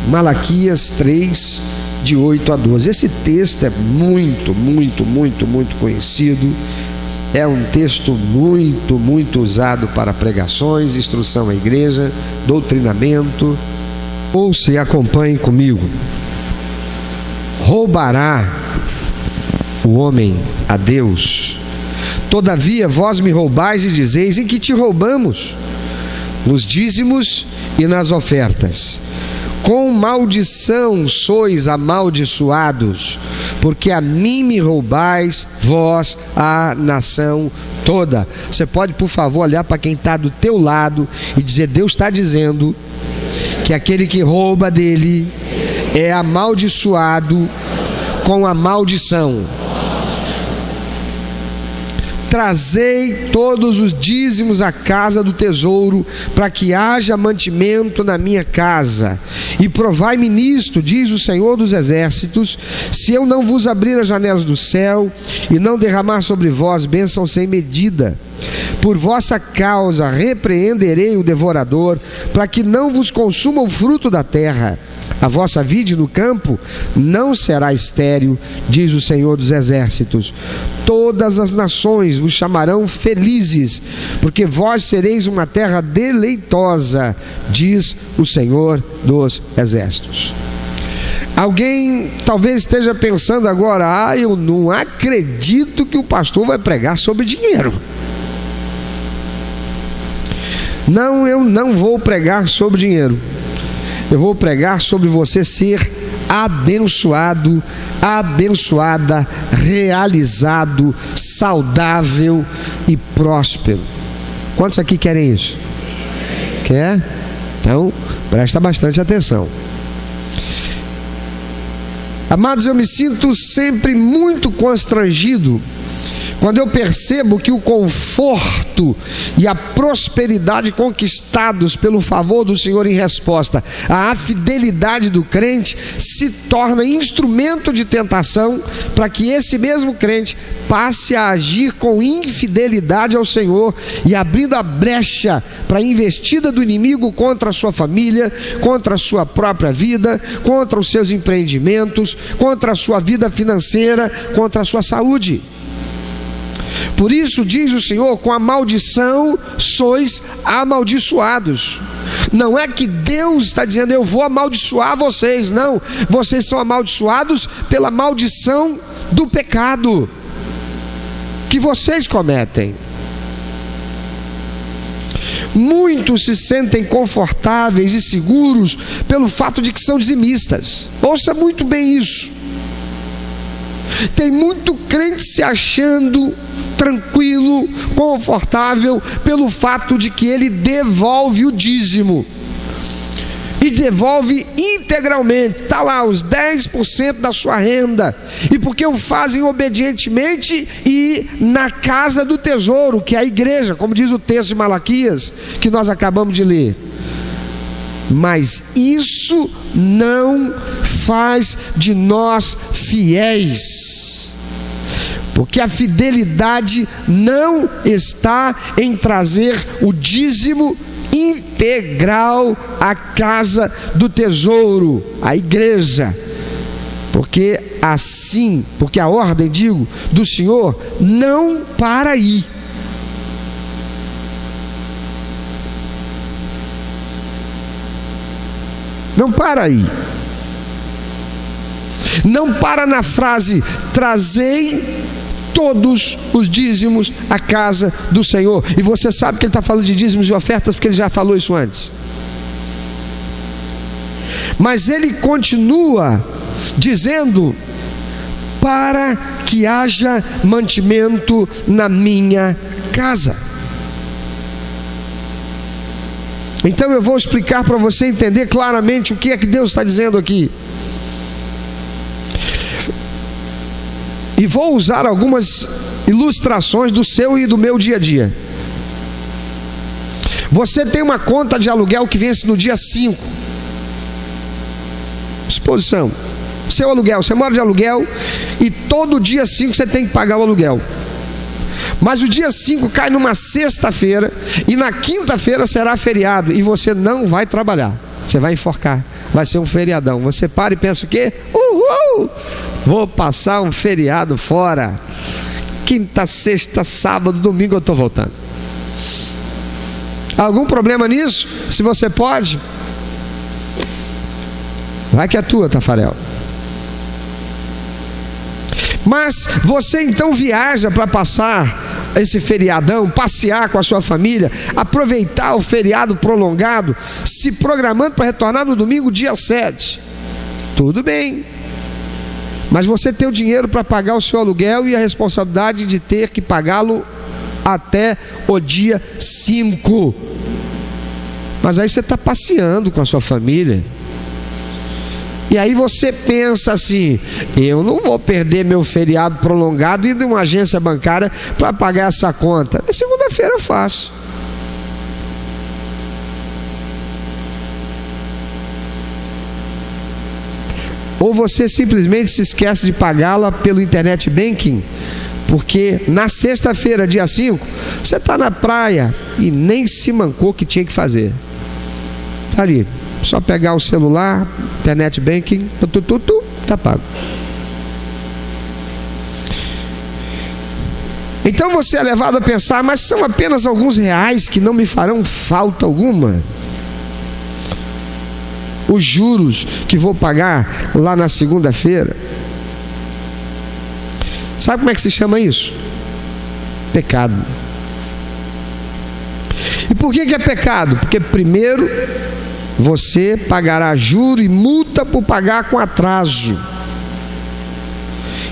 Malaquias 3, de 8 a 12. Esse texto é muito conhecido. É um texto muito usado para pregações, instrução à igreja, doutrinamento. Ouça e acompanhe comigo. Roubará o homem a Deus? Todavia vós me roubais e dizeis: em que te roubamos? Nos dízimos e nas ofertas. Com maldição sois amaldiçoados, porque a mim me roubais, vós, a nação toda. Você pode, por favor, olhar para quem está do teu lado e dizer: Deus está dizendo que aquele que rouba dele é amaldiçoado com a maldição. Trazei todos os dízimos à casa do tesouro, para que haja mantimento na minha casa. E provai-me nisto, diz o Senhor dos Exércitos, se eu não vos abrir as janelas do céu e não derramar sobre vós bênção sem medida. Por vossa causa repreenderei o devorador, para que não vos consuma o fruto da terra. A vossa vide no campo não será estéril, diz o Senhor dos Exércitos. Todas as nações vos chamarão felizes, porque vós sereis uma terra deleitosa, diz o Senhor dos Exércitos. Alguém talvez esteja pensando agora: eu não acredito que o pastor vai pregar sobre dinheiro. Não, eu não vou pregar sobre dinheiro. Eu vou pregar sobre você ser abençoado, abençoada, realizado, saudável e próspero. Quantos aqui querem isso? Quer? Então, presta bastante atenção. Amados, eu me sinto sempre muito constrangido quando eu percebo que o conforto e a prosperidade conquistados pelo favor do Senhor em resposta à fidelidade do crente se torna instrumento de tentação para que esse mesmo crente passe a agir com infidelidade ao Senhor e abrindo a brecha para a investida do inimigo contra a sua família, contra a sua própria vida, contra os seus empreendimentos, contra a sua vida financeira, contra a sua saúde. Por isso diz o Senhor: com a maldição sois amaldiçoados. Não é que Deus está dizendo: eu vou amaldiçoar vocês. Não, vocês são amaldiçoados pela maldição do pecado que vocês cometem. Muitos se sentem confortáveis e seguros pelo fato de que são dizimistas. Ouça muito bem isso. Tem muito crente se achando tranquilo, confortável, pelo fato de que ele devolve o dízimo. E devolve integralmente, está lá os 10% da sua renda. E porque o fazem obedientemente e na casa do tesouro, que é a igreja, como diz o texto de Malaquias, que nós acabamos de ler. Mas isso não faz de nós fiéis, porque a fidelidade não está em trazer o dízimo integral à casa do tesouro, à igreja, porque a ordem, do Senhor não para aí. Não para aí. Não para na frase: trazei todos os dízimos à casa do Senhor. E você sabe que ele está falando de dízimos e ofertas, porque ele já falou isso antes. Mas ele continua dizendo: para que haja mantimento na minha casa. Então eu vou explicar para você entender claramente o que é que Deus está dizendo aqui. E vou usar algumas ilustrações do seu e do meu dia a dia. Você tem uma conta de aluguel que vence no dia 5. Exposição. Seu aluguel, você mora de aluguel e todo dia 5 você tem que pagar o aluguel. Mas o dia 5 cai numa sexta-feira e na quinta-feira será feriado e você não vai trabalhar. Você vai enforcar, vai ser um feriadão. Você para e pensa o quê? Uhul! Vou passar um feriado fora. Quinta, sexta, sábado, domingo eu estou voltando. Algum problema nisso? Se você pode, vai que é tua, Tafarel. Mas você então viaja para passar esse feriadão, passear com a sua família, aproveitar o feriado prolongado, se programando para retornar no domingo, dia 7. Tudo bem. Mas você tem o dinheiro para pagar o seu aluguel e a responsabilidade de ter que pagá-lo até o dia 5. Mas aí você está passeando com a sua família. E aí você pensa assim: eu não vou perder meu feriado prolongado e ir numa agência bancária para pagar essa conta. Na segunda-feira eu faço. Ou você simplesmente se esquece de pagá-la pelo internet banking, porque na sexta-feira, dia 5, você está na praia e nem se mancou que tinha que fazer. Está ali, só pegar o celular, internet banking, está pago. Então você é levado a pensar: mas são apenas alguns reais que não me farão falta alguma. Os juros que vou pagar lá na segunda-feira. Sabe como é que se chama isso? Pecado. E por que é pecado? Porque primeiro você pagará juro e multa por pagar com atraso.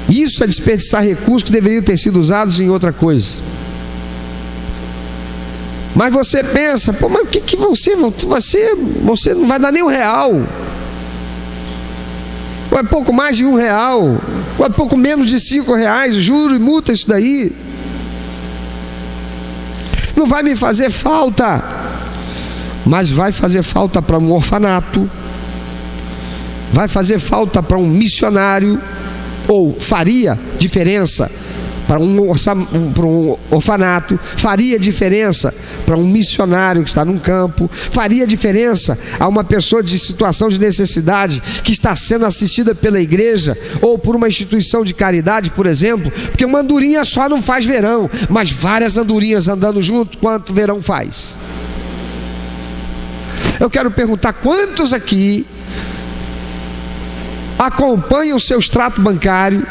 Isso é desperdiçar recursos que deveriam ter sido usados em outra coisa. Mas você pensa: pô, mas o que você não vai dar nem R$1, ou é pouco mais de R$1, ou é pouco menos de R$5, juro e multa, isso daí não vai me fazer falta. Mas vai fazer falta para um orfanato, vai fazer falta para um missionário, ou faria diferença para um orfanato, faria diferença para um missionário que está num campo, faria diferença a uma pessoa de situação de necessidade que está sendo assistida pela igreja ou por uma instituição de caridade, por exemplo, porque uma andorinha só não faz verão, mas várias andorinhas andando junto, quanto verão faz? Eu quero perguntar: quantos aqui acompanham o seu extrato bancário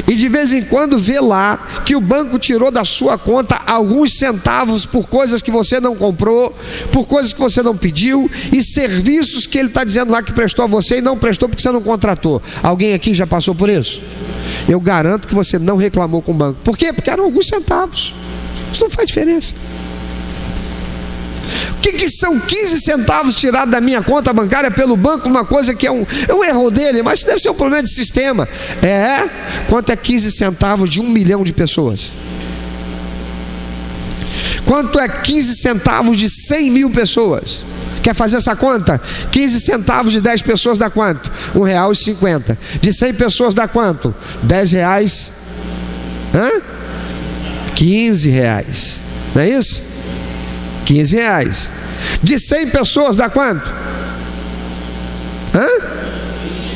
e de vez em quando vê lá que o banco tirou da sua conta alguns centavos por coisas que você não comprou, por coisas que você não pediu, e serviços que ele está dizendo lá que prestou a você e não prestou porque você não contratou? Alguém aqui já passou por isso? Eu garanto que você não reclamou com o banco. Por quê? Porque eram alguns centavos. Isso não faz diferença. O que são 15 centavos tirados da minha conta bancária pelo banco? Uma coisa que é um erro dele, mas deve ser um problema de sistema. Quanto é 15 centavos de 1 milhão de pessoas? Quanto é 15 centavos de 100 mil pessoas? Quer fazer essa conta? 15 centavos de 10 pessoas dá quanto? R$1,50. De 100 pessoas dá quanto? R$10. R$15. Não é isso? R$15. De 100 pessoas dá quanto?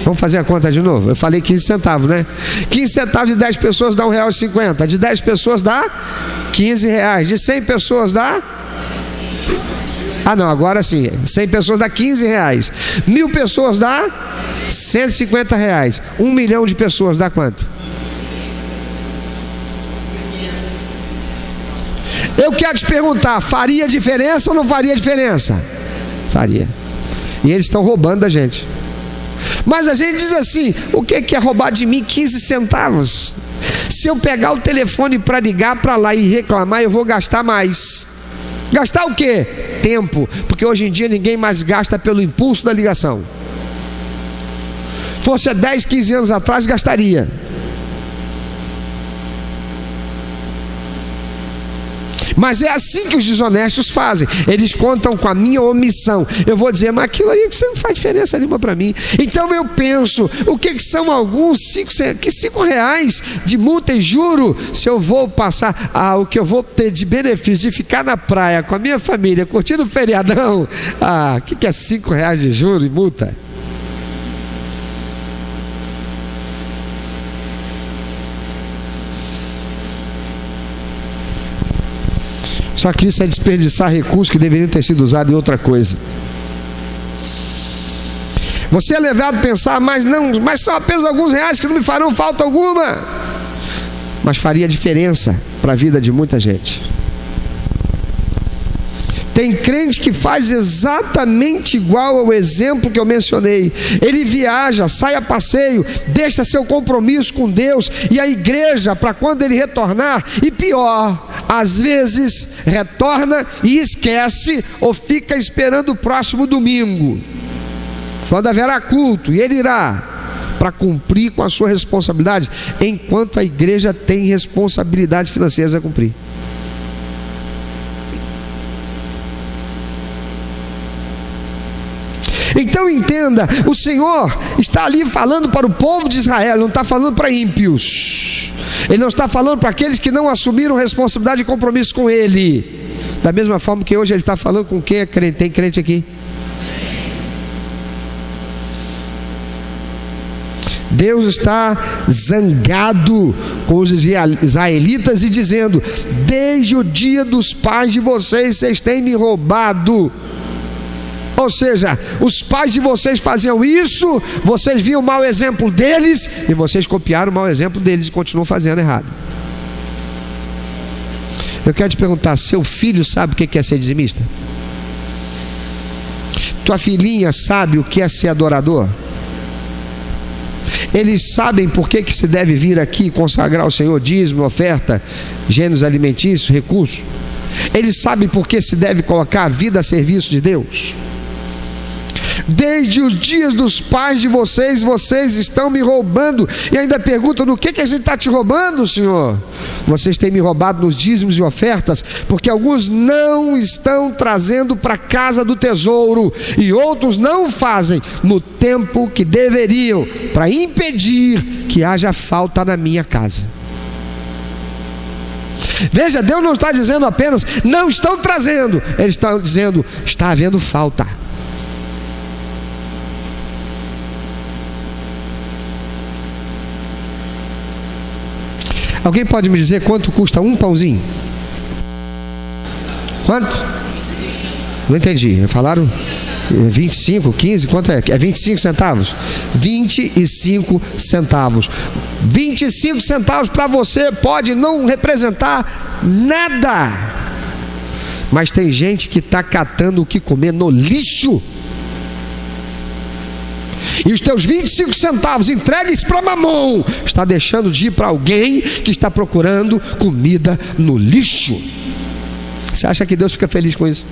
Vamos fazer a conta de novo. Eu falei 15 centavos, né? 15 centavos de 10 pessoas dá R$1,50. De 10 pessoas dá R$15. De 100 pessoas dá... não, agora sim. 100 pessoas dá R$15. 1.000 pessoas dá R$150. 1 milhão de pessoas dá quanto? Eu quero te perguntar: faria diferença ou não faria diferença? Faria. E eles estão roubando da gente. Mas a gente diz assim: o que é roubar de mim 15 centavos? Se eu pegar o telefone para ligar para lá e reclamar, eu vou gastar mais. Gastar o quê? Tempo. Porque hoje em dia ninguém mais gasta pelo impulso da ligação. Fosse há 10, 15 anos atrás, gastaria. Mas é assim que os desonestos fazem. Eles contam com a minha omissão. Eu vou dizer, mas aquilo aí você não faz diferença nenhuma para mim. Então eu penso, o que são alguns R$5 de multa e juro, se eu vou passar, o que eu vou ter de benefício de ficar na praia com a minha família, curtindo o feriadão, o que é R$5 de juro e multa? Só que isso é desperdiçar recursos que deveriam ter sido usados em outra coisa. Você é levado a pensar, mas são apenas alguns reais que não me farão falta alguma. Mas faria diferença para a vida de muita gente. Tem crente que faz exatamente igual ao exemplo que eu mencionei. Ele viaja, sai a passeio, deixa seu compromisso com Deus e a igreja para quando ele retornar. E pior, às vezes retorna e esquece ou fica esperando o próximo domingo, quando haverá culto, e ele irá para cumprir com a sua responsabilidade, enquanto a igreja tem responsabilidades financeiras a cumprir. Então entenda, o Senhor está ali falando para o povo de Israel, ele não está falando para ímpios, ele não está falando para aqueles que não assumiram responsabilidade e compromisso com ele, da mesma forma que hoje ele está falando com quem é crente. Tem crente aqui? Deus está zangado com os israelitas e dizendo: desde o dia dos pais de vocês têm me roubado. Ou seja, os pais de vocês faziam isso, vocês viam o mau exemplo deles e vocês copiaram o mau exemplo deles e continuam fazendo errado. Eu quero te perguntar, seu filho sabe o que é ser dizimista? Tua filhinha sabe o que é ser adorador? Eles sabem por que se deve vir aqui consagrar ao Senhor dízimo, oferta, gêneros alimentícios, recursos? Eles sabem por que se deve colocar a vida a serviço de Deus? Desde os dias dos pais de vocês, vocês estão me roubando. E ainda perguntam: no que a gente está te roubando, Senhor? Vocês têm me roubado nos dízimos e ofertas, porque alguns não estão trazendo para a casa do tesouro, e outros não fazem no tempo que deveriam, para impedir que haja falta na minha casa. Veja, Deus não está dizendo apenas não estão trazendo, Ele está dizendo está havendo falta. Alguém pode me dizer quanto custa um pãozinho? Quanto? Não entendi. Falaram 25, 15, quanto é? É 25 centavos? 25 centavos. 25 centavos para você pode não representar nada. Mas tem gente que está catando o que comer no lixo. E os teus 25 centavos entregues para mamão está deixando de ir para alguém que está procurando comida no lixo. Você acha que Deus fica feliz com isso?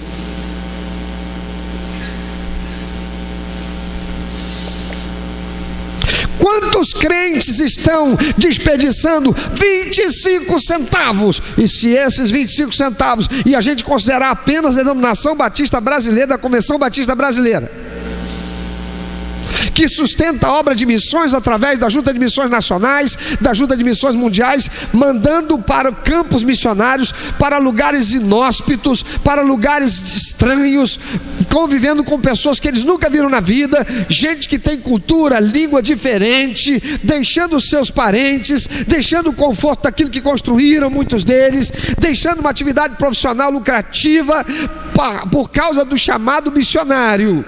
Quantos crentes estão desperdiçando 25 centavos? E se esses 25 centavos, e a gente considerar apenas a denominação batista brasileira, da Convenção Batista Brasileira, que sustenta a obra de missões através da Junta de Missões Nacionais, da Junta de Missões Mundiais, mandando para campos missionários, para lugares inóspitos, para lugares estranhos, convivendo com pessoas que eles nunca viram na vida, gente que tem cultura, língua diferente, deixando os seus parentes, deixando o conforto daquilo que construíram, muitos deles, deixando uma atividade profissional lucrativa por causa do chamado missionário.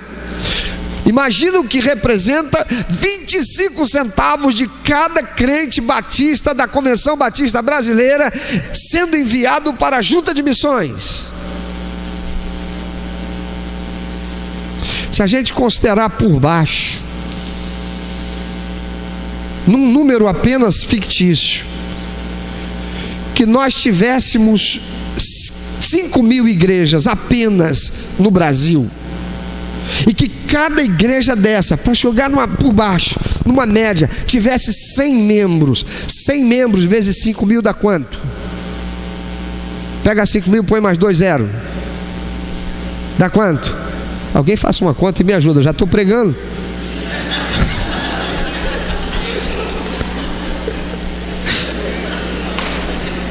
Imagina o que representa 25 centavos de cada crente batista da Convenção Batista Brasileira sendo enviado para a Junta de Missões. Se a gente considerar por baixo, num número apenas fictício, que nós tivéssemos 5.000 igrejas apenas no Brasil, e que cada igreja dessa, para jogar por baixo, numa média, tivesse 100 membros. 100 membros vezes 5.000 dá quanto? Pega 5 mil, põe mais 2 zero. Dá quanto? Alguém faça uma conta e me ajuda, eu já estou pregando.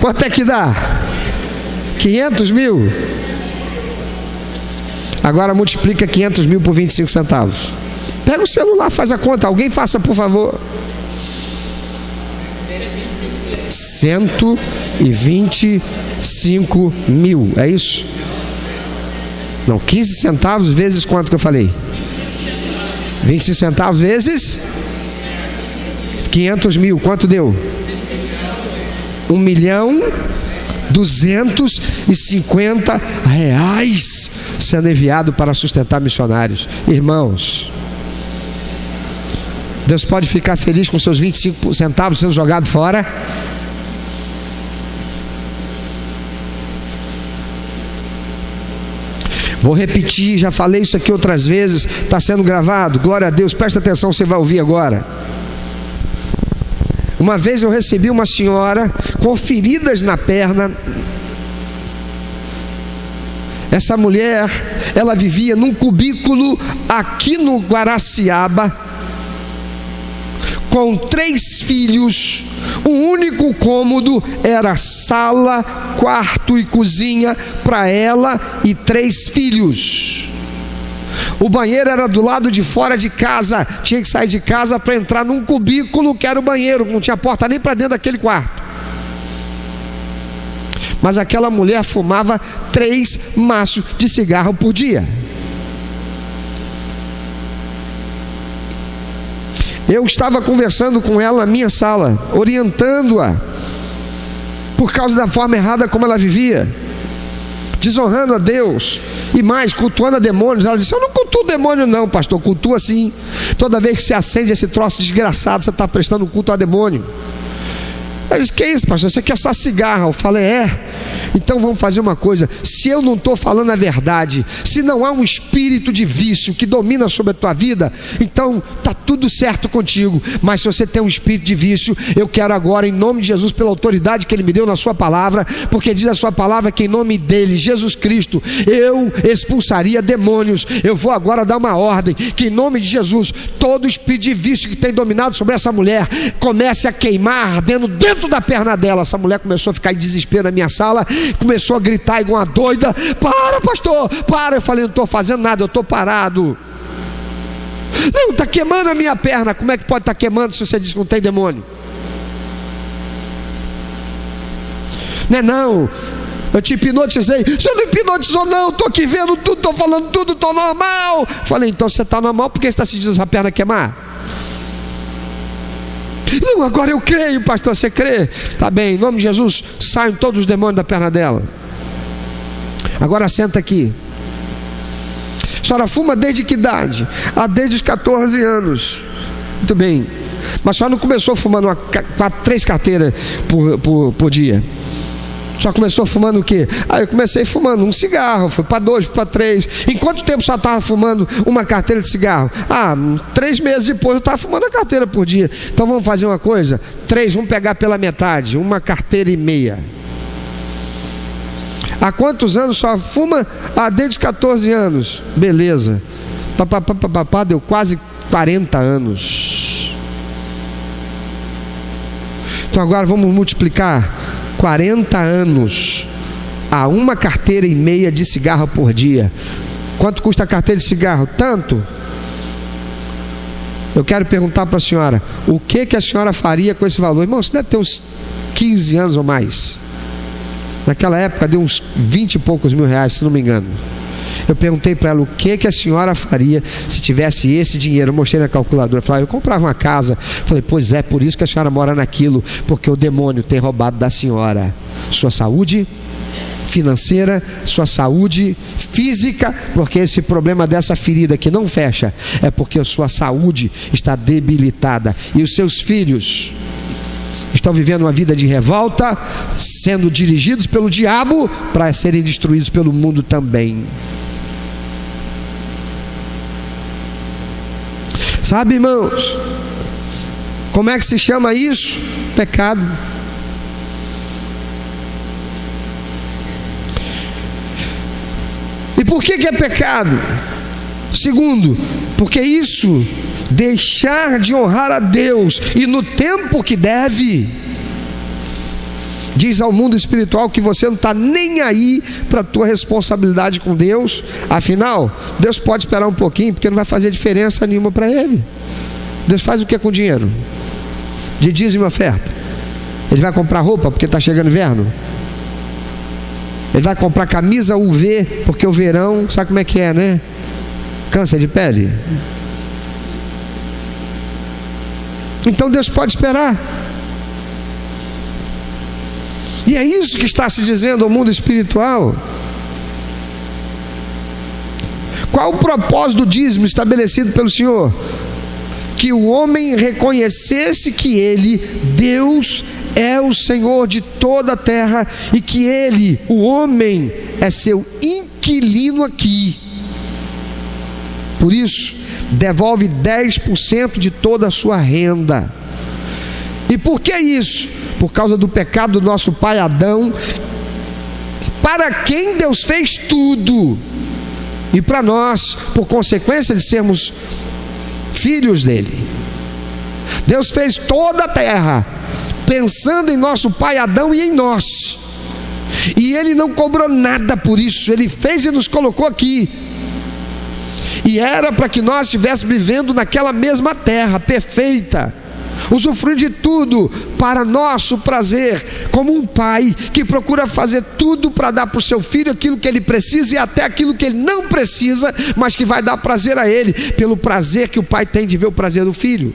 Quanto é que dá? 500 mil? Agora multiplica 500 mil por 25 centavos. Pega o celular, faz a conta. Alguém faça, por favor. 125 mil. É isso? Não, 15 centavos vezes quanto que eu falei? 25 centavos vezes 500 mil. Quanto deu? 1.250.000 reais sendo enviado para sustentar missionários. Irmãos, Deus pode ficar feliz com seus 25 centavos sendo jogado fora? Vou repetir, já falei isso aqui outras vezes, está sendo gravado, glória a Deus, presta atenção, você vai ouvir agora. Uma vez eu recebi uma senhora com feridas na perna. Essa mulher, ela vivia num cubículo aqui no Guaraciaba, com 3 filhos. O único cômodo era sala, quarto e cozinha para ela e 3 filhos. O banheiro era do lado de fora de casa. Tinha que sair de casa para entrar num cubículo que era o banheiro. Não tinha porta nem para dentro daquele quarto. Mas aquela mulher fumava 3 maços de cigarro por dia. Eu estava conversando com ela na minha sala, orientando-a por causa da forma errada como ela vivia, desonrando a Deus e mais, cultuando a demônios. Ela disse: eu não cultuo demônio não, pastor, cultua sim. Toda vez que se acende esse troço desgraçado, você está prestando culto a demônio. Ela disse: que isso, pastor, você quer só cigarro? Eu falei: então vamos fazer uma coisa. Se eu não estou falando a verdade, se não há um espírito de vício que domina sobre a tua vida, então está tudo certo contigo. Mas se você tem um espírito de vício, eu quero agora, em nome de Jesus, pela autoridade que Ele me deu na sua palavra, porque diz a sua palavra que em nome dEle, Jesus Cristo, eu expulsaria demônios. Eu vou agora dar uma ordem, que em nome de Jesus, todo espírito de vício que tem dominado sobre essa mulher, comece a queimar, ardendo dentro da perna dela. Essa mulher começou a ficar em desespero na minha sala, começou a gritar igual uma doida: para, pastor, para. Eu falei: não estou fazendo nada, eu estou parado. Não, está queimando a minha perna. Como é que pode estar queimando se você diz que não tem demônio? Não, eu te hipnotizei. Você não hipnotizou não, estou aqui vendo tudo, estou falando tudo, estou normal. Falei: então você está normal, por que você está sentindo essa perna queimar? Não, agora eu creio, pastor. Você crê? Tá bem, em nome de Jesus, saiam todos os demônios da perna dela. Agora senta aqui. A senhora fuma desde que idade? Desde os 14 anos. Muito bem. Mas a senhora não começou fumando 3 carteiras por dia? Só começou fumando o quê? Eu comecei fumando um cigarro, fui para 2, fui para 3. Em quanto tempo você estava fumando uma carteira de cigarro? 3 meses depois eu estava fumando a carteira por dia. Então vamos fazer uma coisa: 3, vamos pegar pela metade, 1 carteira e meia. Há quantos anos? Só fuma desde os 14 anos. Beleza. Deu quase 40 anos. Então agora vamos multiplicar 40 anos a 1 carteira e meia de cigarro por dia. Quanto custa a carteira de cigarro? Tanto. Eu quero perguntar para a senhora: o que a senhora faria com esse valor? Irmão, você deve ter uns 15 anos ou mais. Naquela época deu uns 20 e poucos mil reais, se não me engano. Eu perguntei para ela: o que a senhora faria se tivesse esse dinheiro? Eu mostrei na calculadora. Falei: eu comprava uma casa. Falei: pois é, por isso que a senhora mora naquilo, porque o demônio tem roubado da senhora sua saúde financeira, sua saúde física, porque esse problema dessa ferida que não fecha é porque a sua saúde está debilitada. E os seus filhos estão vivendo uma vida de revolta, sendo dirigidos pelo diabo para serem destruídos pelo mundo também. Sabe, irmãos, como é que se chama isso? Pecado. por que é pecado? Segundo, porque isso, deixar de honrar a Deus e no tempo que deve, diz ao mundo espiritual que você não está nem aí para a tua responsabilidade com Deus. Afinal, Deus pode esperar um pouquinho, porque não vai fazer diferença nenhuma para Ele. Deus faz o que com dinheiro? De dízimo e oferta. Ele vai comprar roupa porque está chegando inverno? Ele vai comprar camisa UV porque o verão, sabe como é que é, né? Câncer de pele. Então Deus pode esperar. E é isso que está se dizendo ao mundo espiritual. Qual o propósito do dízimo estabelecido pelo Senhor? Que o homem reconhecesse que Ele, Deus, é o Senhor de toda a terra e que Ele, o homem, é seu inquilino aqui. Por isso, devolve 10% de toda a sua renda. E por que isso? Por causa do pecado do nosso pai Adão, para quem Deus fez tudo, e para nós, por consequência de sermos filhos dele. Deus fez toda a terra pensando em nosso pai Adão e em nós, e Ele não cobrou nada por isso. Ele fez e nos colocou aqui, e era para que nós estivéssemos vivendo naquela mesma terra perfeita, usufruindo de tudo para nosso prazer, como um pai que procura fazer tudo para dar para o seu filho aquilo que ele precisa e até aquilo que ele não precisa, mas que vai dar prazer a ele, pelo prazer que o pai tem de ver o prazer do filho.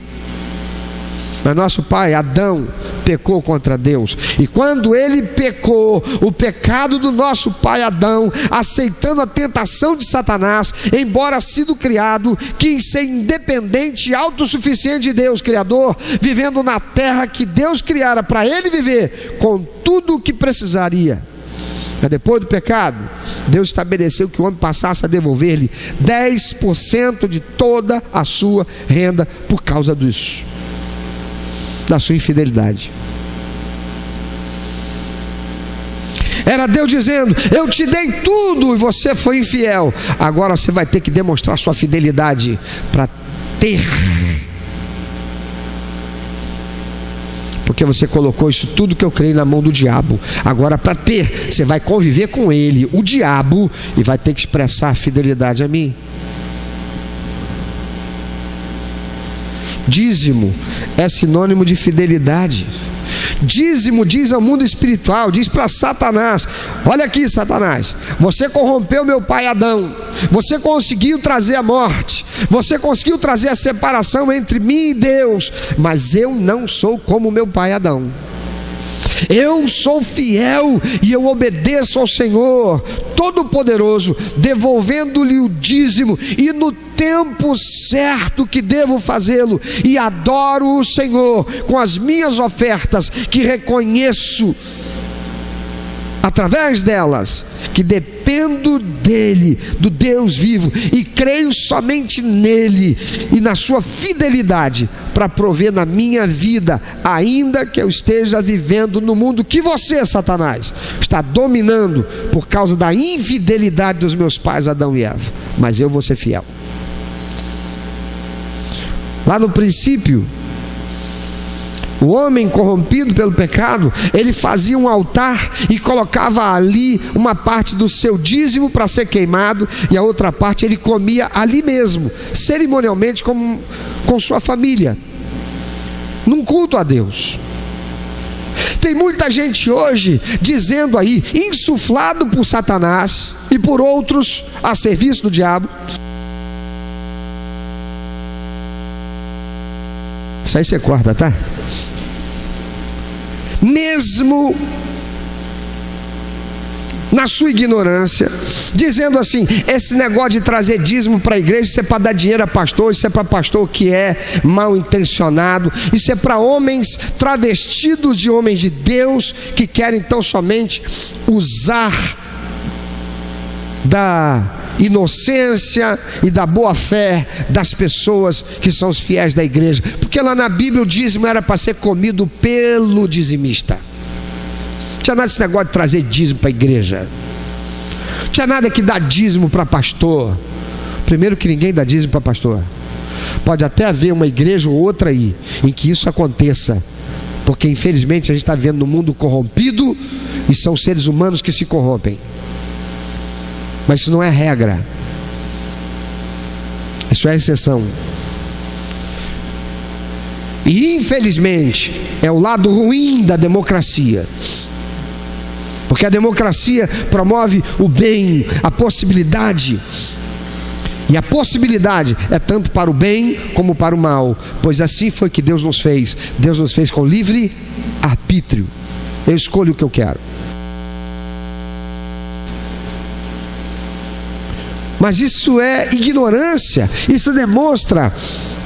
Mas nosso pai Adão pecou contra Deus, e quando ele pecou, o pecado do nosso pai Adão, aceitando a tentação de Satanás, embora sido criado, quis ser independente e autossuficiente de Deus Criador, vivendo na terra que Deus criara para ele viver, com tudo o que precisaria. Mas depois do pecado, Deus estabeleceu que o homem passasse a devolver-lhe 10% de toda a sua renda por causa disso, da sua infidelidade. Era Deus dizendo: eu te dei tudo e você foi infiel, agora você vai ter que demonstrar sua fidelidade para ter, porque você colocou isso tudo que eu criei na mão do diabo. Agora, para ter, você vai conviver com ele, o diabo, e vai ter que expressar fidelidade a mim. Dízimo é sinônimo de fidelidade. Dízimo diz ao mundo espiritual, diz para Satanás: olha aqui, Satanás, você corrompeu meu pai Adão, você conseguiu trazer a morte, você conseguiu trazer a separação entre mim e Deus, mas eu não sou como meu pai Adão. Eu sou fiel e eu obedeço ao Senhor Todo-Poderoso, devolvendo-lhe o dízimo e no tempo certo que devo fazê-lo, e adoro o Senhor com as minhas ofertas, que reconheço através delas que dependo dele, do Deus vivo, e creio somente nele e na sua fidelidade para prover na minha vida, ainda que eu esteja vivendo no mundo que você, Satanás, está dominando por causa da infidelidade dos meus pais Adão e Eva. Mas eu vou ser fiel. Lá no princípio, o homem corrompido pelo pecado, ele fazia um altar e colocava ali uma parte do seu dízimo para ser queimado, e a outra parte ele comia ali mesmo, cerimonialmente, com sua família, num culto a Deus. Tem muita gente hoje dizendo aí, insuflado por Satanás e por outros a serviço do diabo. Isso aí você corta, tá? Mesmo na sua ignorância, dizendo assim: esse negócio de trazer dízimo para a igreja, isso é para dar dinheiro a pastor, isso é para pastor que é mal intencionado, isso é para homens travestidos de homens de Deus, que querem então somente usar da inocência e da boa fé das pessoas que são os fiéis da igreja, porque lá na Bíblia o dízimo era para ser comido pelo dizimista. Não tinha nada desse negócio de trazer dízimo para a igreja. Tinha nada que dar dízimo para pastor. Primeiro que ninguém dá dízimo para pastor. Pode até haver uma igreja ou outra aí em que isso aconteça, porque infelizmente a gente está vivendo num mundo corrompido e são seres humanos que se corrompem. Mas isso não é regra, isso é exceção. E infelizmente é o lado ruim da democracia, porque a democracia promove o bem, a possibilidade. E a possibilidade é tanto para o bem como para o mal, pois assim foi que Deus nos fez. Deus nos fez com livre arbítrio. Eu escolho o que eu quero. Mas isso é ignorância. Isso demonstra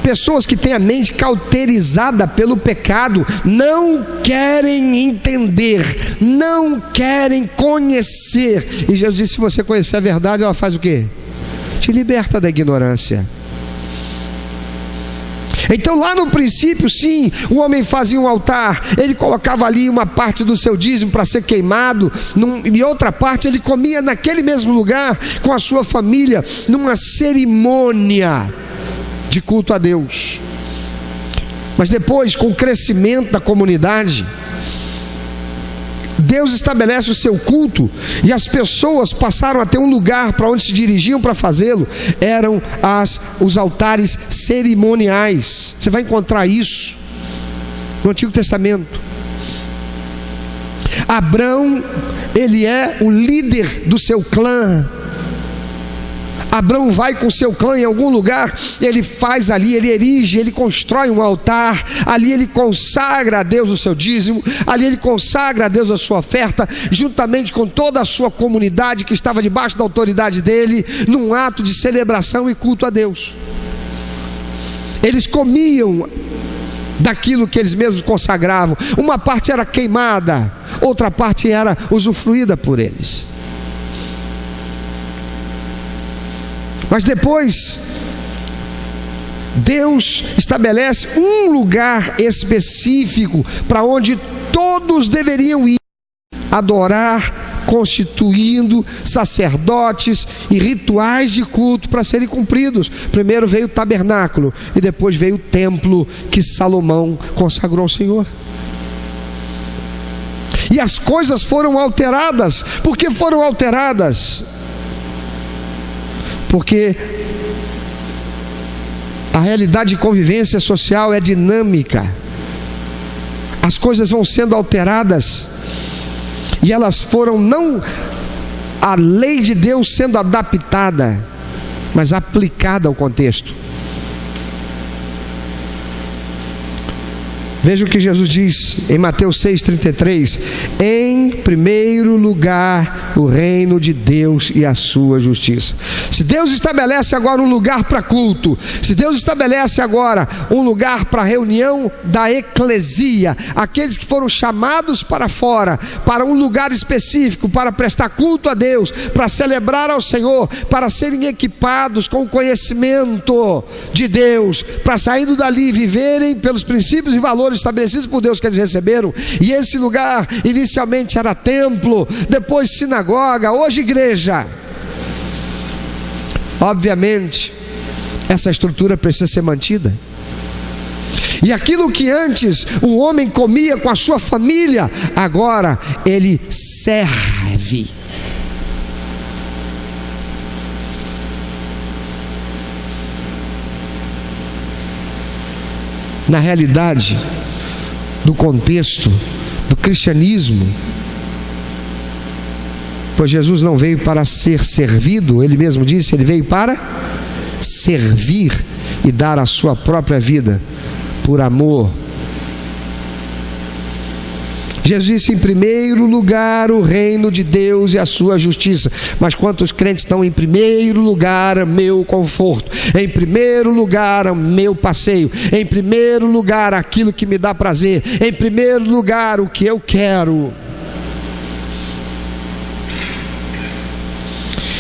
pessoas que têm a mente cauterizada pelo pecado, não querem entender, não querem conhecer. E Jesus disse: se você conhecer a verdade, ela faz o quê? Te liberta da ignorância. Então lá no princípio, sim, o homem fazia um altar, ele colocava ali uma parte do seu dízimo para ser queimado, e outra parte ele comia naquele mesmo lugar com a sua família, numa cerimônia de culto a Deus. Mas depois, com o crescimento da comunidade, Deus estabelece o seu culto e as pessoas passaram a ter um lugar para onde se dirigiam para fazê-lo. Eram os altares cerimoniais. Você vai encontrar isso no Antigo Testamento. Abrão, ele é o líder do seu clã. Abrão vai com seu clã em algum lugar, ele faz ali, ele erige, ele constrói um altar, ali ele consagra a Deus o seu dízimo, ali ele consagra a Deus a sua oferta, juntamente com toda a sua comunidade que estava debaixo da autoridade dele, num ato de celebração e culto a Deus. Eles comiam daquilo que eles mesmos consagravam. Uma parte era queimada, outra parte era usufruída por eles. Mas depois, Deus estabelece um lugar específico para onde todos deveriam ir adorar, constituindo sacerdotes e rituais de culto para serem cumpridos. Primeiro veio o tabernáculo e depois veio o templo que Salomão consagrou ao Senhor. E as coisas foram alteradas. Por que foram alteradas? Porque a realidade de convivência social é dinâmica. As coisas vão sendo alteradas e elas foram não a lei de Deus sendo adaptada, mas aplicada ao contexto. Veja o que Jesus diz em Mateus 6,33: em primeiro lugar o reino de Deus e a sua justiça. Se Deus estabelece agora um lugar para culto, se Deus estabelece agora um lugar para reunião da eclesia, aqueles que foram chamados para fora, para um lugar específico, para prestar culto a Deus, para celebrar ao Senhor, para serem equipados com o conhecimento de Deus, para saindo dali viverem pelos princípios e valores estabelecidos por Deus que eles receberam. E esse lugar inicialmente era templo, depois sinagoga, hoje igreja. Obviamente essa estrutura precisa ser mantida. E aquilo que antes o homem comia com a sua família, agora ele serve. Na realidade do contexto do cristianismo, pois Jesus não veio para ser servido, ele mesmo disse, ele veio para servir e dar a sua própria vida por amor. Jesus disse: em primeiro lugar o reino de Deus e a sua justiça. Mas quantos crentes estão em primeiro lugar meu conforto, em primeiro lugar meu passeio, em primeiro lugar aquilo que me dá prazer, em primeiro lugar o que eu quero?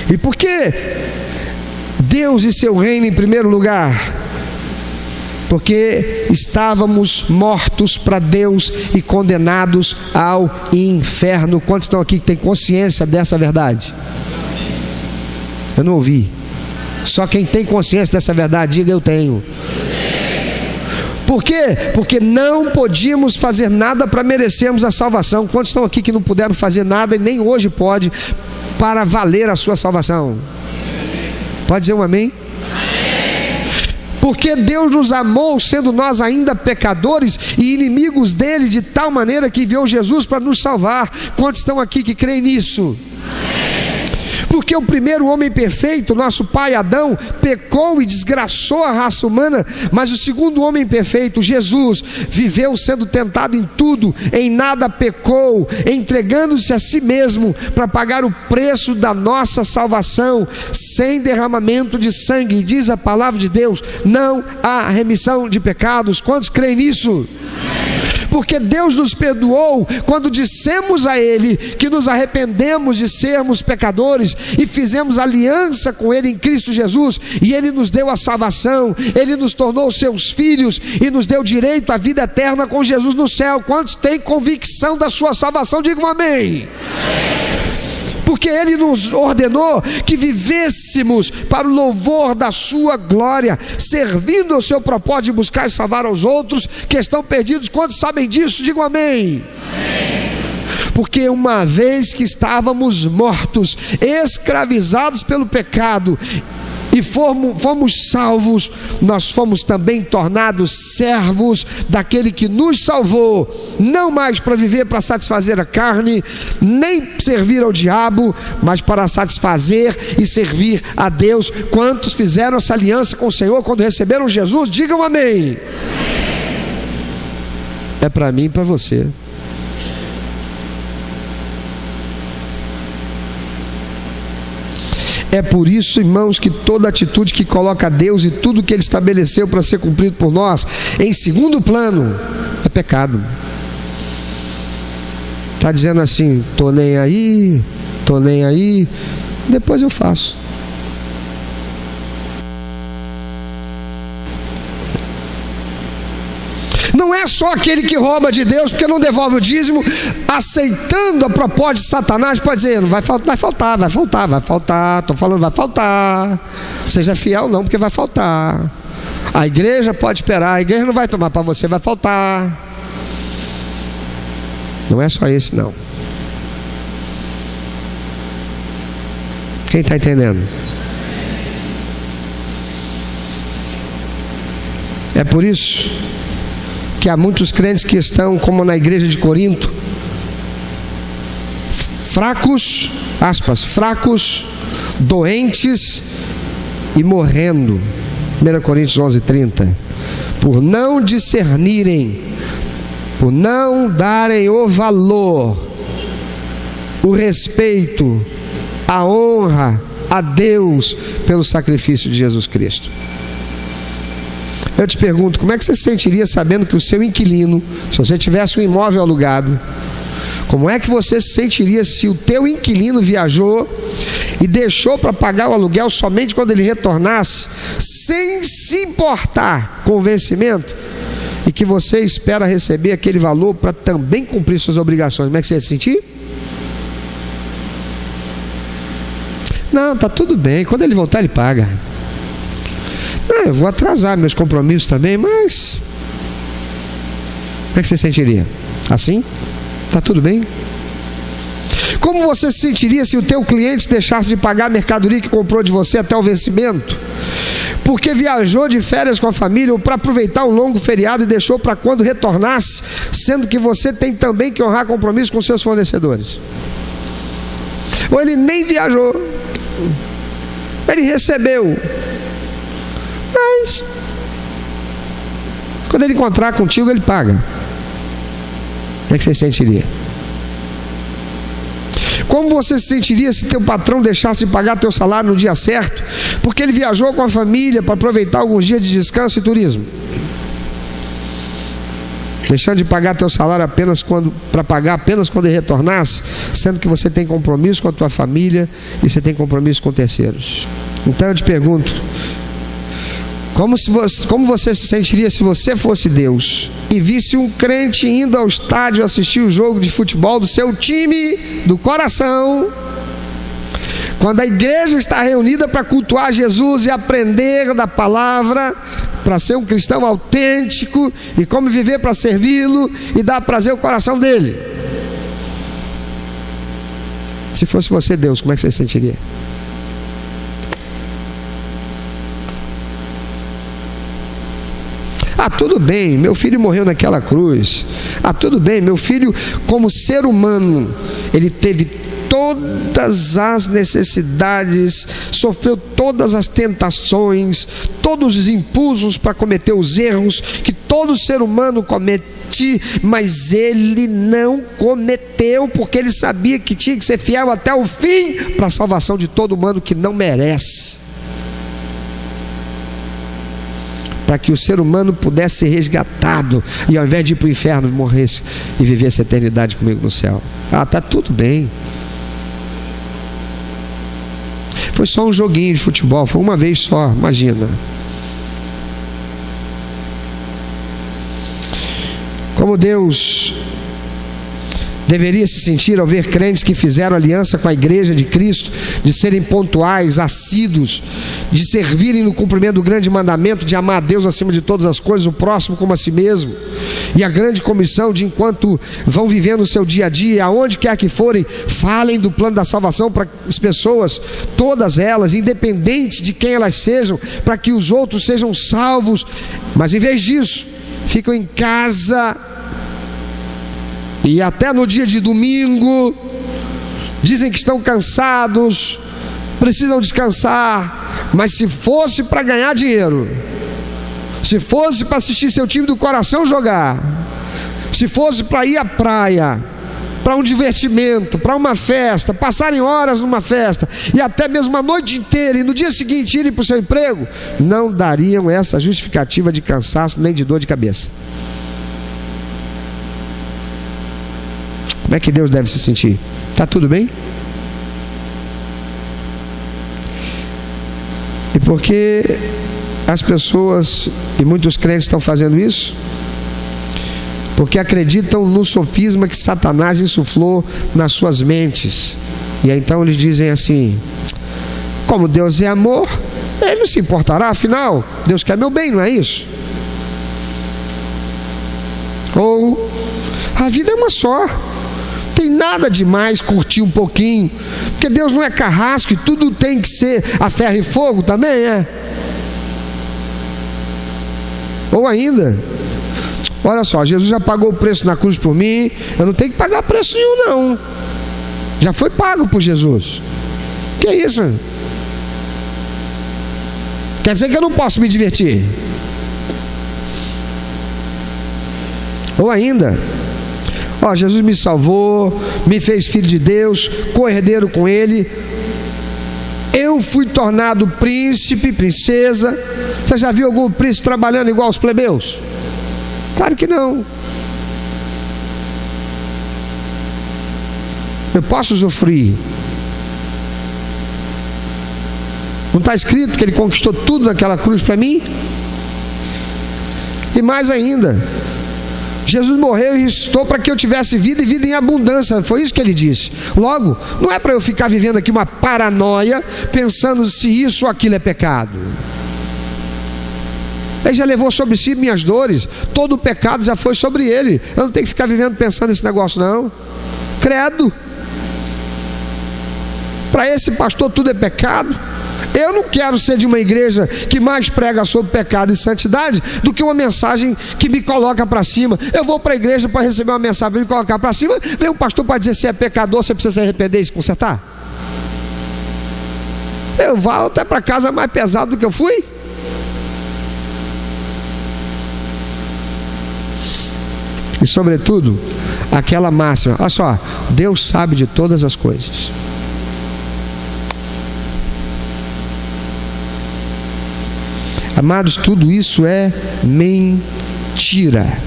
E por que Deus e seu reino em primeiro lugar? Porque estávamos mortos para Deus e condenados ao inferno. Quantos estão aqui que têm consciência dessa verdade? Eu não ouvi. Só quem tem consciência dessa verdade, diga: eu tenho. Por quê? Porque não podíamos fazer nada para merecermos a salvação. Quantos estão aqui que não puderam fazer nada e nem hoje pode para valer a sua salvação? Pode dizer um amém? Porque Deus nos amou, sendo nós ainda pecadores e inimigos dele, de tal maneira que enviou Jesus para nos salvar. Quantos estão aqui que creem nisso? Porque o primeiro homem perfeito, nosso pai Adão, pecou e desgraçou a raça humana, mas o segundo homem perfeito, Jesus, viveu sendo tentado em tudo, em nada pecou, entregando-se a si mesmo para pagar o preço da nossa salvação, sem derramamento de sangue. Diz a palavra de Deus: não há remissão de pecados. Quantos creem nisso? Porque Deus nos perdoou quando dissemos a Ele que nos arrependemos de sermos pecadores e fizemos aliança com Ele em Cristo Jesus, e Ele nos deu a salvação, Ele nos tornou seus filhos e nos deu direito à vida eterna com Jesus no céu. Quantos têm convicção da sua salvação? Digam amém. Porque Ele nos ordenou que vivêssemos para o louvor da sua glória, servindo ao seu propósito de buscar e salvar aos outros que estão perdidos. Quantos sabem disso? Digam amém. Porque uma vez que estávamos mortos, escravizados pelo pecado, e fomos salvos, nós fomos também tornados servos daquele que nos salvou, não mais para viver para satisfazer a carne, nem servir ao diabo, mas para satisfazer e servir a Deus. Quantos fizeram essa aliança com o Senhor quando receberam Jesus? Digam amém. É para mim e para você. É por isso, irmãos, que toda atitude que coloca Deus e tudo que Ele estabeleceu para ser cumprido por nós em segundo plano é pecado. Está dizendo assim: estou nem aí, depois eu faço. Não é só aquele que rouba de Deus porque não devolve o dízimo, aceitando a proposta de Satanás, pode dizer: não vai faltar, estou falando vai faltar. Seja fiel não, porque vai faltar. A igreja pode esperar, a igreja não vai tomar para você, vai faltar. Não é só esse não. Quem está entendendo? É por isso que há muitos crentes que estão, como na igreja de Corinto, fracos, doentes e morrendo. 1 Coríntios 11:30. Por não discernirem, por não darem o valor, o respeito, a honra a Deus pelo sacrifício de Jesus Cristo. Eu te pergunto, como é que você se sentiria sabendo que o seu inquilino, se você tivesse um imóvel alugado, como é que você se sentiria se o teu inquilino viajou e deixou para pagar o aluguel somente quando ele retornasse, sem se importar com o vencimento, e que você espera receber aquele valor para também cumprir suas obrigações? Como é que você ia se sentir? Não, tá tudo bem, quando ele voltar ele paga. Eu vou atrasar meus compromissos também, mas como é que você se sentiria? Assim? Está tudo bem? Como você se sentiria se o teu cliente deixasse de pagar a mercadoria que comprou de você até o vencimento, porque viajou de férias com a família ou para aproveitar um longo feriado e deixou para quando retornasse, sendo que você tem também que honrar compromisso com seus fornecedores? Ou ele nem viajou, ele recebeu, mas quando ele encontrar contigo ele paga. Como é que você se sentiria? Como você se sentiria se teu patrão deixasse de pagar teu salário no dia certo, porque ele viajou com a família para aproveitar alguns dias de descanso e turismo, deixando de pagar teu salário para pagar apenas quando ele retornasse, sendo que você tem compromisso com a tua família e você tem compromisso com terceiros? Então eu te pergunto, como você se sentiria se você fosse Deus e visse um crente indo ao estádio assistir o jogo de futebol do seu time do coração, Quando a igreja está reunida para cultuar Jesus e aprender da palavra, para ser um cristão autêntico e como viver para servi-lo e dar prazer ao coração dele. Se fosse você, Deus, como é que você se sentiria? Ah, tudo bem, meu filho morreu naquela cruz. Ah, tudo bem, meu filho, como ser humano, ele teve todas as necessidades, sofreu todas as tentações, todos os impulsos para cometer os erros que todo ser humano comete, mas ele não cometeu, porque ele sabia que tinha que ser fiel até o fim para a salvação de todo humano que não merece, para que o ser humano pudesse ser resgatado e ao invés de ir para o inferno morresse e vivesse a eternidade comigo no céu. Ah, está tudo bem. Foi só um joguinho de futebol, foi uma vez só, imagina. Como Deus deveria se sentir ao ver crentes que fizeram aliança com a igreja de Cristo, de serem pontuais, assíduos, de servirem no cumprimento do grande mandamento de amar a Deus acima de todas as coisas, o próximo como a si mesmo, e a grande comissão de, enquanto vão vivendo o seu dia a dia, aonde quer que forem, falem do plano da salvação para as pessoas, todas elas, independente de quem elas sejam, para que os outros sejam salvos. Mas em vez disso, ficam em casa e até no dia de domingo dizem que estão cansados, precisam descansar. Mas se fosse para ganhar dinheiro, se fosse para assistir seu time do coração jogar, se fosse para ir à praia, para um divertimento, para uma festa, passarem horas numa festa e até mesmo a noite inteira, e no dia seguinte irem para o seu emprego, não dariam essa justificativa de cansaço nem de dor de cabeça. Como é que Deus deve se sentir? Está tudo bem? E por que as pessoas e muitos crentes estão fazendo isso? Porque acreditam no sofisma que Satanás insuflou nas suas mentes. E aí, então eles dizem assim: como Deus é amor, Ele não se importará, afinal Deus quer meu bem, não é isso? Ou a vida é uma só, tem nada demais curtir um pouquinho, porque Deus não é carrasco e tudo tem que ser a ferro e fogo também, é? Ou ainda, olha só, Jesus já pagou o preço na cruz por mim, eu não tenho que pagar preço nenhum não, já foi pago por Jesus. Que é isso? Quer dizer que eu não posso me divertir? Ou ainda, ó, Jesus me salvou, me fez filho de Deus, co-herdeiro com Ele, eu fui tornado príncipe, princesa. Você já viu algum príncipe trabalhando igual aos plebeus? Claro que não. Eu posso usufruir. Não está escrito que Ele conquistou tudo naquela cruz para mim? E mais ainda, Jesus morreu e ressuscitou para que eu tivesse vida e vida em abundância. Foi isso que Ele disse. Logo, não é para eu ficar vivendo aqui uma paranoia, pensando se isso ou aquilo é pecado. Ele já levou sobre si minhas dores, todo o pecado já foi sobre Ele. Eu não tenho que ficar vivendo pensando nesse negócio não. Credo. Para esse pastor tudo é pecado. Eu não quero ser de uma igreja que mais prega sobre pecado e santidade do que uma mensagem que me coloca para cima. Eu vou para a igreja para receber uma mensagem para me colocar para cima, vem um pastor para dizer se é pecador, você precisa se arrepender e se consertar. Eu vou até para casa mais pesado do que eu fui. E sobretudo, aquela máxima, olha só, Deus sabe de todas as coisas. Amados, tudo isso é mentira.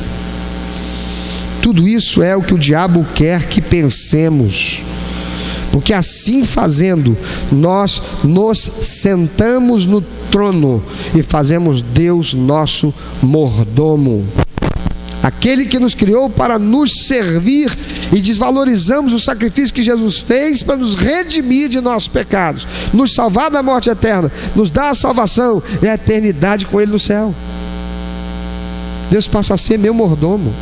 Tudo isso é o que o diabo quer que pensemos. Porque assim fazendo, nós nos sentamos no trono e fazemos Deus nosso mordomo. aquele que nos criou para nos servir, e desvalorizamos o sacrifício que Jesus fez para nos redimir de nossos pecados, nos salvar da morte eterna, nos dar a salvação e a eternidade com Ele no céu. Deus passa a ser meu mordomo.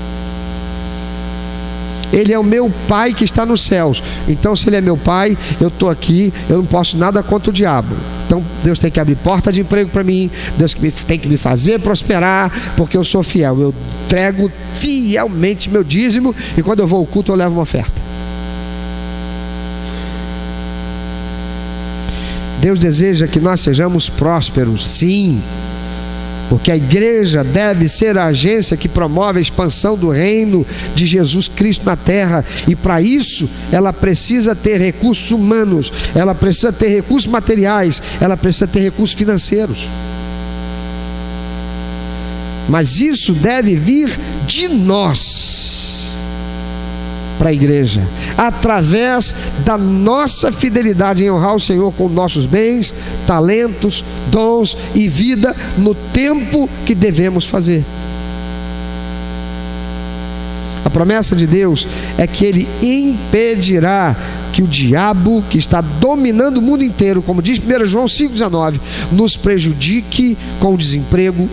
Ele é o meu pai que está nos céus. Então, se Ele é meu pai, eu estou aqui, eu não posso nada contra o diabo. Então, Deus tem que abrir porta de emprego para mim, Deus tem que me fazer prosperar, porque eu sou fiel. Eu entrego fielmente meu dízimo, e quando eu vou ao culto eu levo uma oferta. Deus deseja que nós sejamos prósperos, sim, porque a igreja deve ser a agência que promove a expansão do reino de Jesus Cristo na terra, e para isso ela precisa ter recursos humanos, ela precisa ter recursos materiais, ela precisa ter recursos financeiros. Mas isso deve vir de nós para a igreja, através da nossa fidelidade em honrar o Senhor com nossos bens, talentos, dons e vida no tempo que devemos fazer. A promessa de Deus é que Ele impedirá que o diabo, que está dominando o mundo inteiro, como diz 1 João 5,19, nos prejudique com o desemprego,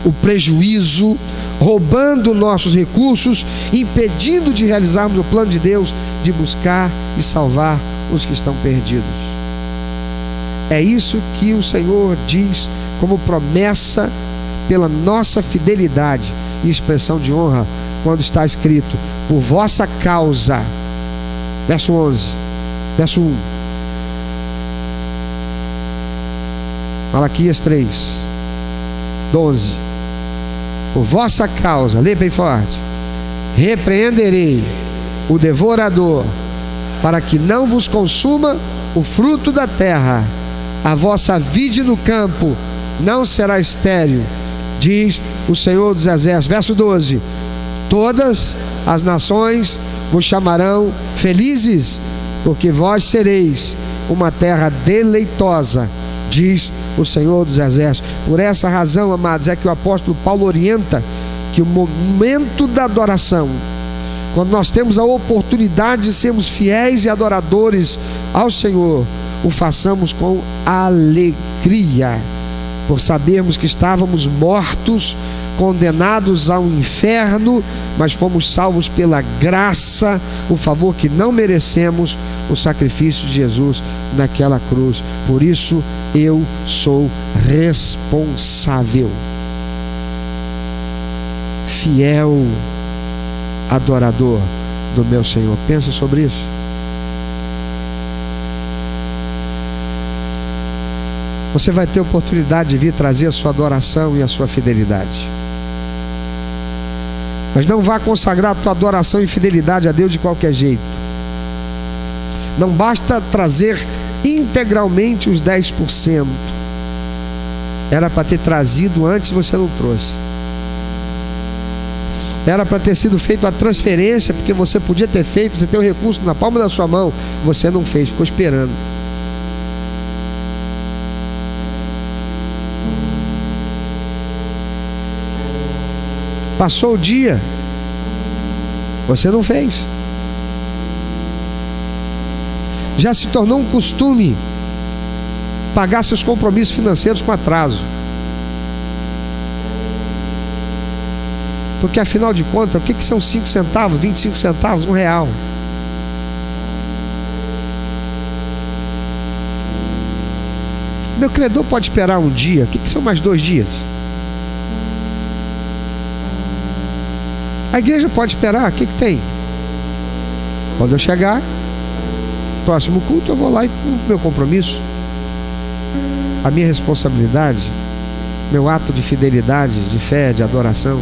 o prejuízo, roubando nossos recursos, impedindo de realizarmos o plano de Deus de buscar e salvar os que estão perdidos. É isso que o Senhor diz como promessa pela nossa fidelidade e expressão de honra, quando está escrito: por vossa causa, verso 11, verso 1, Malaquias 3, 12. Por vossa causa, lê bem forte, repreenderei o devorador, para que não vos consuma o fruto da terra. A vossa vide no campo não será estéril, diz o Senhor dos Exércitos. Verso 12: todas as nações vos chamarão felizes, porque vós sereis uma terra deleitosa, diz o Senhor dos Exércitos. Por essa razão, amados, é que o apóstolo Paulo orienta que o momento da adoração, quando nós temos a oportunidade de sermos fiéis e adoradores ao Senhor, o façamos com alegria, por sabermos que estávamos mortos, condenados ao inferno, mas fomos salvos pela graça, o favor que não merecemos, o sacrifício de Jesus naquela cruz. Por isso eu sou responsável, fiel adorador do meu Senhor. Pensa sobre isso. Você vai ter oportunidade de vir trazer a sua adoração e a sua fidelidade, mas não vá consagrar a tua adoração e fidelidade a Deus de qualquer jeito. Não basta trazer integralmente os 10%. Era para ter trazido antes, você não trouxe. Era para ter sido feita a transferência, porque você podia ter feito, você tem o recurso na palma da sua mão, você não fez, ficou esperando. Passou o dia, você não fez. Já se tornou um costume pagar seus compromissos financeiros com atraso, porque afinal de contas, o que são 5 centavos, 25 centavos, R$1? Meu credor pode esperar um dia, o que são mais 2 dias? A igreja pode esperar, o que tem? Quando eu chegar, próximo culto, eu vou lá e cumpro meu compromisso, a minha responsabilidade, meu ato de fidelidade, de fé, de adoração.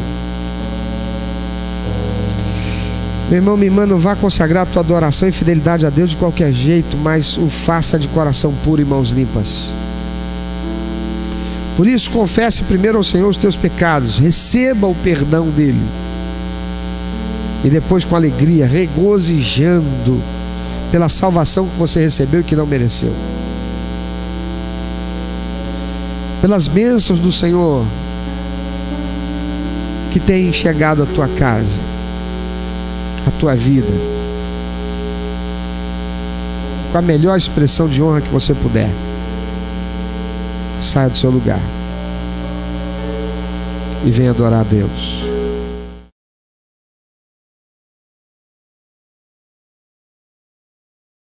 Meu irmão, minha irmã, não vá consagrar a tua adoração e fidelidade a Deus de qualquer jeito, mas o faça de coração puro e mãos limpas. Por isso, confesse primeiro ao Senhor os teus pecados, receba o perdão dele, e depois, com alegria, regozijando pela salvação que você recebeu e que não mereceu, pelas bênçãos do Senhor, que tem chegado à tua casa, à tua vida, com a melhor expressão de honra que você puder. Saia do seu lugar e venha adorar a Deus.